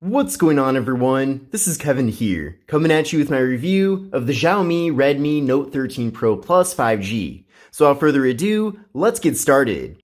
What's going on, everyone? This is Kevin here, coming at you with my review of the Xiaomi Redmi Note 13 Pro Plus 5G. So without further ado, let's get started.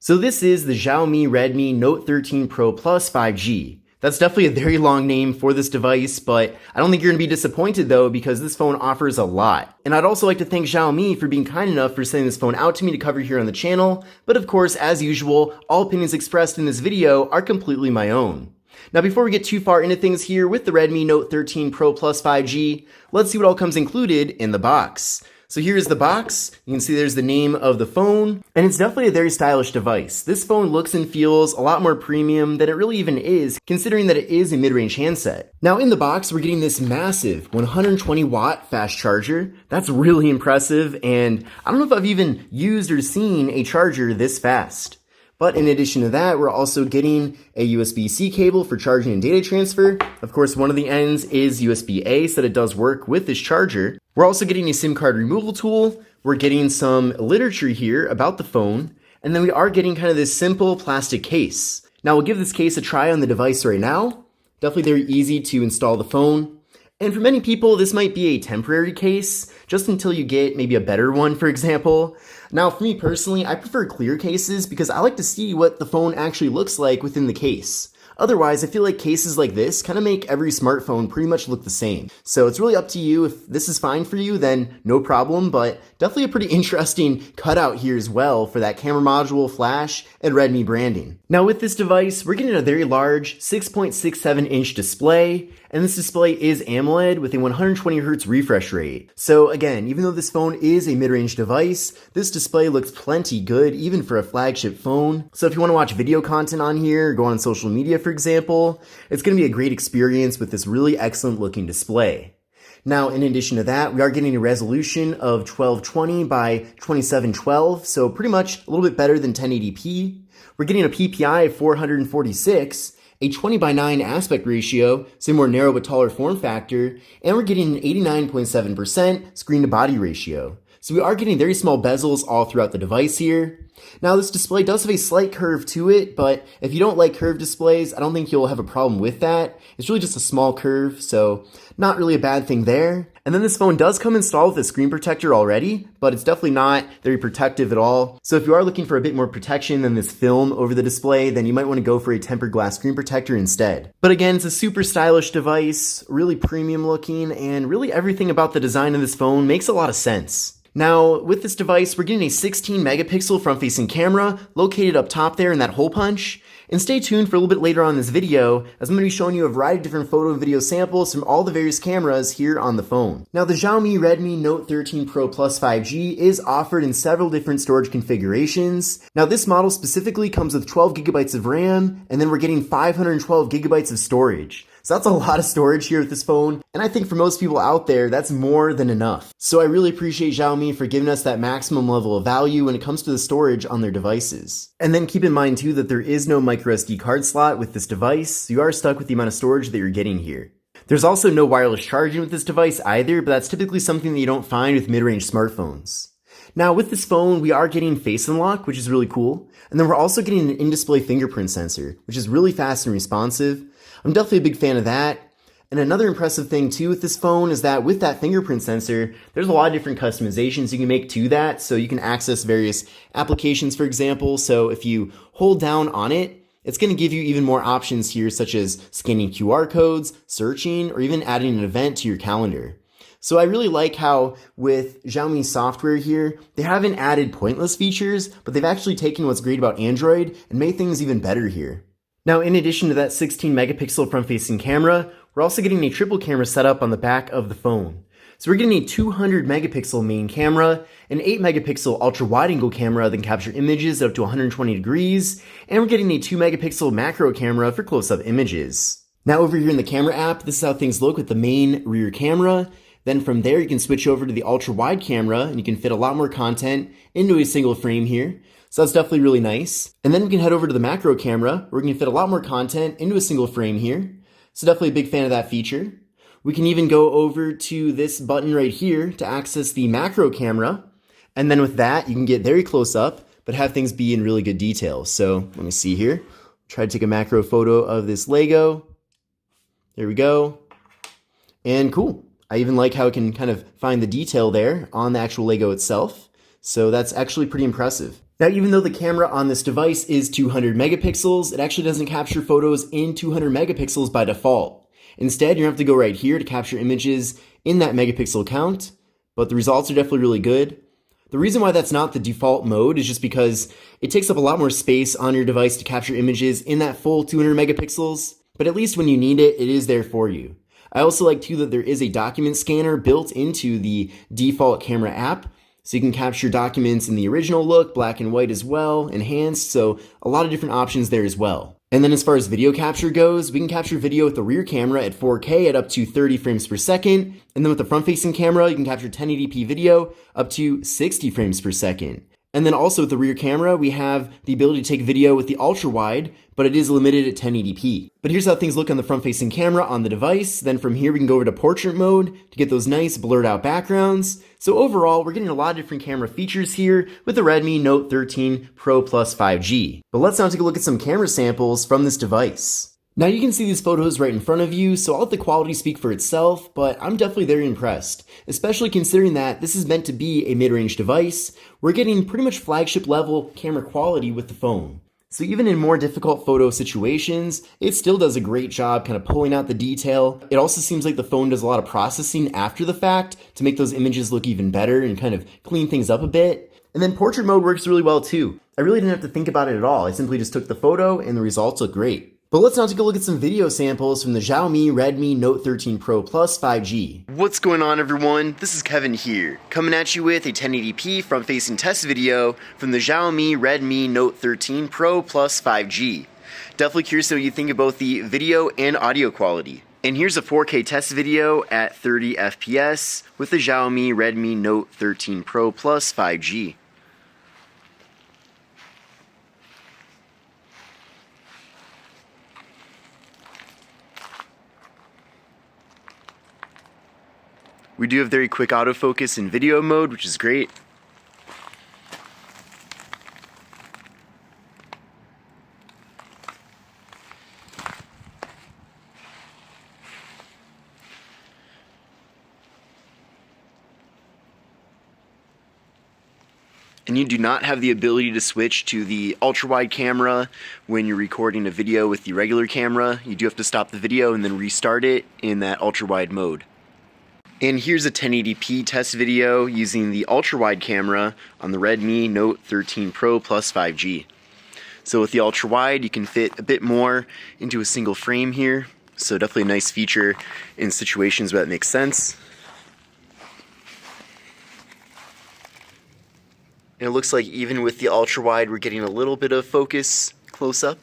So this is the Xiaomi Redmi Note 13 Pro Plus 5G. That's definitely a very long name for this device, but I don't think you're going to be disappointed though, because this phone offers a lot. And I'd also like to thank Xiaomi for being kind enough for sending this phone out to me to cover here on the channel. But of course, as usual, all opinions expressed in this video are completely my own. Now before we get too far into things here with the Redmi Note 13 Pro Plus 5G, let's see what all comes included in the box. So here's the box. You can see there's the name of the phone, and it's definitely a very stylish device. This phone looks and feels a lot more premium than it really even is, considering that it is a mid-range handset. Now in the box, we're getting this massive 120 watt fast charger. That's really impressive, and I don't know if I've even used or seen a charger this fast. But in addition to that, we're also getting a USB-C cable for charging and data transfer. Of course, one of the ends is USB-A, so that it does work with this charger. We're also getting a SIM card removal tool. We're getting some literature here about the phone. And then we are getting kind of this simple plastic case. Now we'll give this case a try on the device right now. Definitely very easy to install the phone. And for many people, this might be a temporary case, just until you get maybe a better one, for example. Now, for me personally, I prefer clear cases because I like to see what the phone actually looks like within the case. Otherwise, I feel like cases like this kind of make every smartphone pretty much look the same. So it's really up to you. If this is fine for you, then no problem, but definitely a pretty interesting cutout here as well for that camera module, flash, and Redmi branding. Now with this device, we're getting a very large 6.67-inch display, and this display is AMOLED with a 120Hz refresh rate. So again, even though this phone is a mid-range device, this display looks plenty good even for a flagship phone. So if you want to watch video content on here, or go on social media for example, it's going to be a great experience with this really excellent looking display. Now, in addition to that, we are getting a resolution of 1220 by 2712, so pretty much a little bit better than 1080p. We're getting a PPI of 446, a 20 by 9 aspect ratio, so a more narrow but taller form factor, and we're getting an 89.7% screen to body ratio. So we are getting very small bezels all throughout the device here. Now this display does have a slight curve to it, but if you don't like curved displays, I don't think you'll have a problem with that. It's really just a small curve, so not really a bad thing there. And then this phone does come installed with a screen protector already, but it's definitely not very protective at all. So if you are looking for a bit more protection than this film over the display, then you might want to go for a tempered glass screen protector instead. But again, it's a super stylish device, really premium looking, and really everything about the design of this phone makes a lot of sense. Now, with this device, we're getting a 16 megapixel front-facing camera located up top there in that hole punch. And stay tuned for a little bit later on in this video, as I'm going to be showing you a variety of different photo and video samples from all the various cameras here on the phone. Now, the Xiaomi Redmi Note 13 Pro Plus 5G is offered in several different storage configurations. Now, this model specifically comes with 12 gigabytes of RAM, and then we're getting 512 gigabytes of storage. So that's a lot of storage here with this phone, and I think for most people out there, that's more than enough. So I really appreciate Xiaomi for giving us that maximum level of value when it comes to the storage on their devices. And then keep in mind too that there is no microSD card slot with this device, so you are stuck with the amount of storage that you're getting here. There's also no wireless charging with this device either, but that's typically something that you don't find with mid-range smartphones. Now with this phone, we are getting Face Unlock, which is really cool, and then we're also getting an in-display fingerprint sensor, which is really fast and responsive. I'm definitely a big fan of that. And another impressive thing too with this phone is that with that fingerprint sensor, there's a lot of different customizations you can make to that. So you can access various applications, for example. So if you hold down on it, it's going to give you even more options here, such as scanning QR codes, searching, or even adding an event to your calendar. So I really like how with Xiaomi software here, they haven't added pointless features, but they've actually taken what's great about Android and made things even better here. Now, in addition to that 16 megapixel front-facing camera, we're also getting a triple camera setup on the back of the phone. So we're getting a 200 megapixel main camera, an 8 megapixel ultra wide angle camera that can capture images up to 120 degrees, and we're getting a 2 megapixel macro camera for close-up images. Now over here in the camera app, this is how things look with the main rear camera. Then from there, you can switch over to the ultra wide camera and you can fit a lot more content into a single frame here. So that's definitely really nice. And then we can head over to the macro camera where we can fit a lot more content into a single frame here. So definitely a big fan of that feature. We can even go over to this button right here to access the macro camera. And then with that, you can get very close up but have things be in really good detail. So let me see here. Try to take a macro photo of this Lego. There we go. And cool. I even like how it can kind of find the detail there on the actual Lego itself. So that's actually pretty impressive. Now, even though the camera on this device is 200 megapixels, it actually doesn't capture photos in 200 megapixels by default. Instead, you're gonna have to go right here to capture images in that megapixel count, but the results are definitely really good. The reason why that's not the default mode is just because it takes up a lot more space on your device to capture images in that full 200 megapixels, but at least when you need it, it is there for you. I also like too that there is a document scanner built into the default camera app, so you can capture documents in the original look, black and white as well, enhanced, so a lot of different options there as well. And then as far as video capture goes, we can capture video with the rear camera at 4K at up to 30 frames per second. And then with the front-facing camera, you can capture 1080p video up to 60 frames per second. And then also with the rear camera, we have the ability to take video with the ultra wide, but it is limited at 1080p. But here's how things look on the front-facing camera on the device. Then from here, we can go over to portrait mode to get those nice blurred out backgrounds. So overall, we're getting a lot of different camera features here with the Redmi Note 13 Pro Plus 5G. But let's now take a look at some camera samples from this device. Now you can see these photos right in front of you, so I'll let the quality speak for itself, but I'm definitely very impressed, especially considering that this is meant to be a mid-range device. We're getting pretty much flagship level camera quality with the phone. So even in more difficult photo situations, it still does a great job kind of pulling out the detail. It also seems like the phone does a lot of processing after the fact to make those images look even better and kind of clean things up a bit. And then portrait mode works really well too. I really didn't have to think about it at all. I simply just took the photo and the results look great. But let's now take a look at some video samples from the Xiaomi Redmi Note 13 Pro Plus 5G. What's going on, everyone? This is Kevin here, coming at you with a 1080p front-facing test video from the Xiaomi Redmi Note 13 Pro Plus 5G. Definitely curious what you think about the video and audio quality. And here's a 4K test video at 30 FPS with the Xiaomi Redmi Note 13 Pro Plus 5G. We do have very quick autofocus in video mode, which is great. And you do not have the ability to switch to the ultra-wide camera when you're recording a video with the regular camera. You do have to stop the video and then restart it in that ultra-wide mode. And here's a 1080p test video using the ultra-wide camera on the Redmi Note 13 Pro Plus 5G. So with the ultra-wide, you can fit a bit more into a single frame here. So definitely a nice feature in situations where that makes sense. And it looks like even with the ultra-wide, we're getting a little bit of focus close up.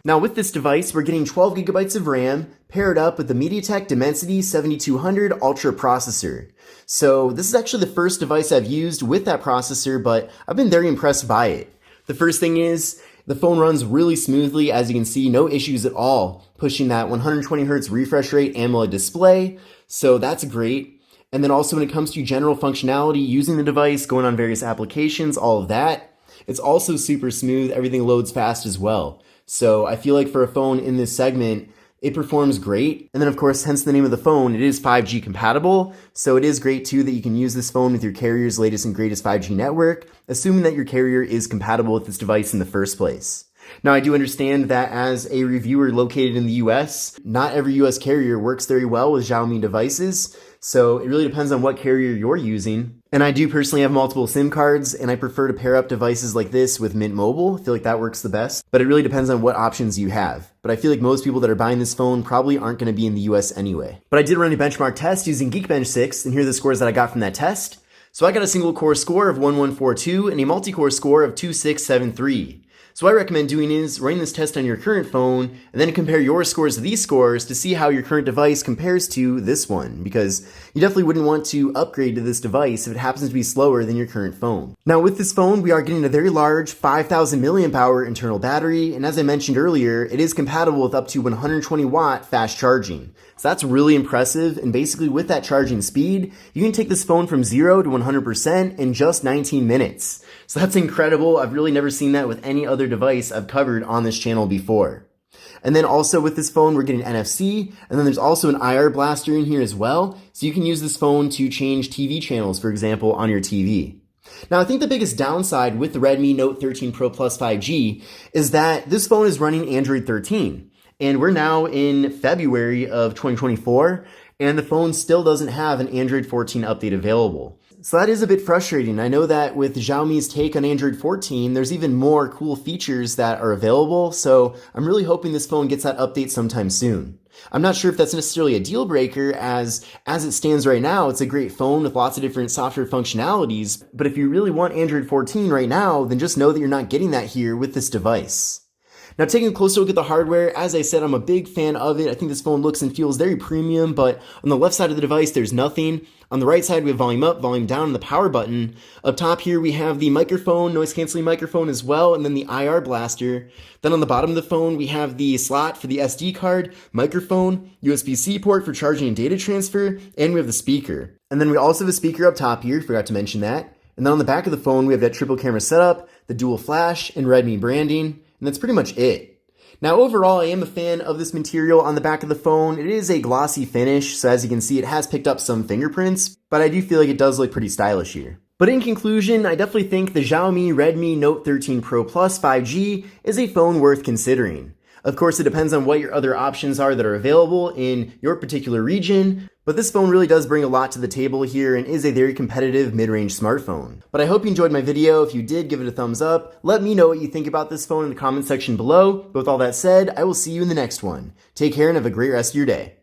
Now with this device, we're getting 12 gigabytes of RAM paired up with the MediaTek Dimensity 7200 Ultra processor. So this is actually the first device I've used with that processor, but I've been very impressed by it. The first thing is, the phone runs really smoothly, as you can see, no issues at all, pushing that 120Hz refresh rate AMOLED display, so that's great. And then also when it comes to general functionality, using the device, going on various applications, all of that, it's also super smooth, everything loads fast as well. So I feel like for a phone in this segment, it performs great. And then of course, hence the name of the phone, it is 5G compatible. So it is great too that you can use this phone with your carrier's latest and greatest 5G network, assuming that your carrier is compatible with this device in the first place. Now I do understand that as a reviewer located in the US, not every US carrier works very well with Xiaomi devices. So it really depends on what carrier you're using. And I do personally have multiple SIM cards, and I prefer to pair up devices like this with Mint Mobile. I feel like that works the best, but it really depends on what options you have. But I feel like most people that are buying this phone probably aren't going to be in the US anyway. But I did run a benchmark test using Geekbench 6, and here are the scores that I got from that test. So I got a single core score of 1142 and a multi-core score of 2673. So what I recommend doing is running this test on your current phone and then compare your scores to these scores to see how your current device compares to this one, because you definitely wouldn't want to upgrade to this device if it happens to be slower than your current phone. Now with this phone, we are getting a very large 5,000 milliamp hour internal battery, and as I mentioned earlier, it is compatible with up to 120 watt fast charging. So that's really impressive, and basically with that charging speed, you can take this phone from 0 to 100% in just 19 minutes. So that's incredible. I've really never seen that with any other device I've covered on this channel before. And then also with this phone, we're getting NFC, and then there's also an IR blaster in here as well, so you can use this phone to change TV channels, for example, on your TV. Now, I think the biggest downside with the Redmi Note 13 Pro Plus 5G is that this phone is running Android 13. And we're now in February of 2024, and the phone still doesn't have an Android 14 update available. So that is a bit frustrating. I know that with Xiaomi's take on Android 14, there's even more cool features that are available, so I'm really hoping this phone gets that update sometime soon. I'm not sure if that's necessarily a deal breaker, as it stands right now, it's a great phone with lots of different software functionalities, but if you really want Android 14 right now, then just know that you're not getting that here with this device. Now, taking a closer look at the hardware, as I said, I'm a big fan of it. I think this phone looks and feels very premium, but on the left side of the device, there's nothing. On the right side, we have volume up, volume down, and the power button. Up top here, we have the microphone, noise-canceling microphone as well, and then the IR blaster. Then on the bottom of the phone, we have the slot for the SD card, microphone, USB-C port for charging and data transfer, and we have the speaker. And then we also have a speaker up top here, forgot to mention that. And then on the back of the phone, we have that triple camera setup, the dual flash, and Redmi branding. And that's pretty much it. Now overall, I am a fan of this material on the back of the phone. It is a glossy finish, so as you can see, it has picked up some fingerprints, but I do feel like it does look pretty stylish here. But in conclusion, I definitely think the Xiaomi Redmi Note 13 Pro Plus 5G is a phone worth considering. Of course, it depends on what your other options are that are available in your particular region, but this phone really does bring a lot to the table here and is a very competitive mid-range smartphone. But I hope you enjoyed my video. If you did, give it a thumbs up. Let me know what you think about this phone in the comment section below. But with all that said, I will see you in the next one. Take care and have a great rest of your day.